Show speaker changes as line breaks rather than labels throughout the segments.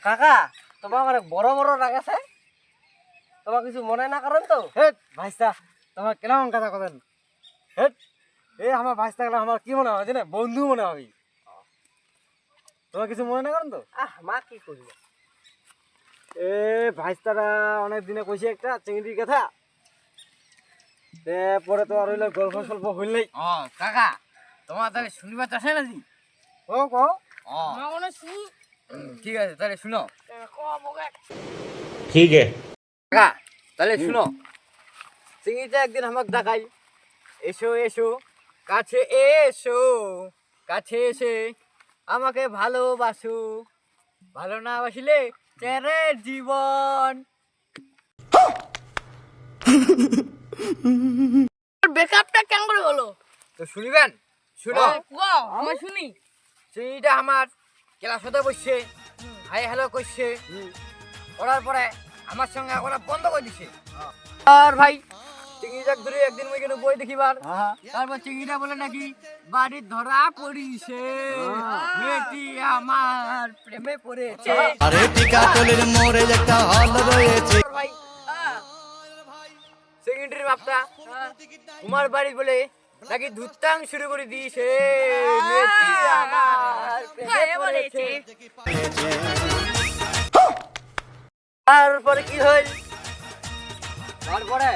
কাকা তোমার অনেক বড় বড় রাগ আছে, তোমার কিছু মনে না করেন তো?
হেট ভাইস্তা, তোমার কেমন কথা কবেন? হেট, এই আমার ভাইস্তা গেলে আমার কি মনে হয় জানে, বন্ধু মনে হয়। তোমার কিছু মনে না করেন তো?
মা কি করবে?
এ ভাইস্তারা অনেক দিনে কইছে একটা চিংড়ির কথা, পরে তো আর হইলো গল্প সল্প হইলেই।
কাকা তোমার তাহলে শুনবার চাষে নাকি?
ও কো
ঠিক আছে তাহলে শুনো।
ठीक है।
কাকা তাহলে শুনো, চিংড়িটা একদিন আমাকে ডাকাই, এসো এসো কাছে এসো, কাছে এসে আমাকে ভালোবাসো, ভালো না বাসিলে তেরে জীবন।
ব্রেকআপটা কেন করে হলো?
তো শুনিবেন? শুনো,
আমার শুনি।
চিংড়িটা আমার ক্লাস হতে বসছে, হাই হ্যালো করছে, করার পরে আমার সঙ্গে ওরা বন্ধ করে দিছে। আর ভাই চিংড়িটা ধরে একদিন ওই কেন বই দেখিবার, তারপর চিংড়িটা বলে নাকি বাড়ির ধরা পড়িছে, মেয়েটি আমার প্রেমে পড়েছে।
আরে টিকাতলের মোড়ে একটা হল রয়েছে।
ভাই চিংড়ির বাপটা তোমার বাড়ি বলে নাকি ধুত্তাং শুরু করে দিয়েছে, মেয়েটি আমার প্রেমে পড়েছে। তারপরে কি হইল? তারপরে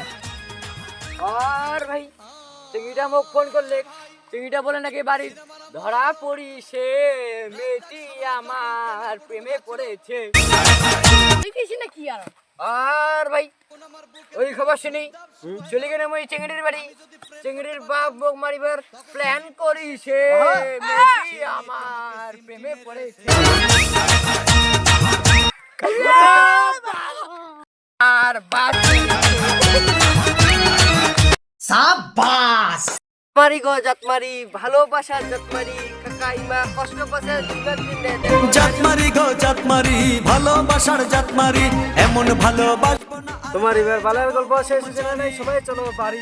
আর ভাই চিংড়িটা মুখ ফোন করলে, চিংড়িটা বলে নাকি বাড়ির ধরা পড়িছে, মেয়েটি আমার প্রেমে পড়েছে।
দেখেছি না কি আর
আর ভাই ওই খবর শুনি চলে গেলে ওই চিংড়ির বাড়ি, চিংড়ির বাপ মুখ মারিবার প্ল্যান করিছে, মেয়েটি আমার প্রেমে পড়েছে। আর বাকি
সাবাস।
মারি গো জাতমারি, ভালোবাসার জাতমারি, কাকাইমা কষ্ট পাশে জীবন দিনে
জাতমারি গো জাতমারি, ভালোবাসার জাতমারি, এমন ভালোবাসবো না।
তোমার এবার বালের গল্প শেষ হচ্ছে না, সবাই চলো বাড়ি।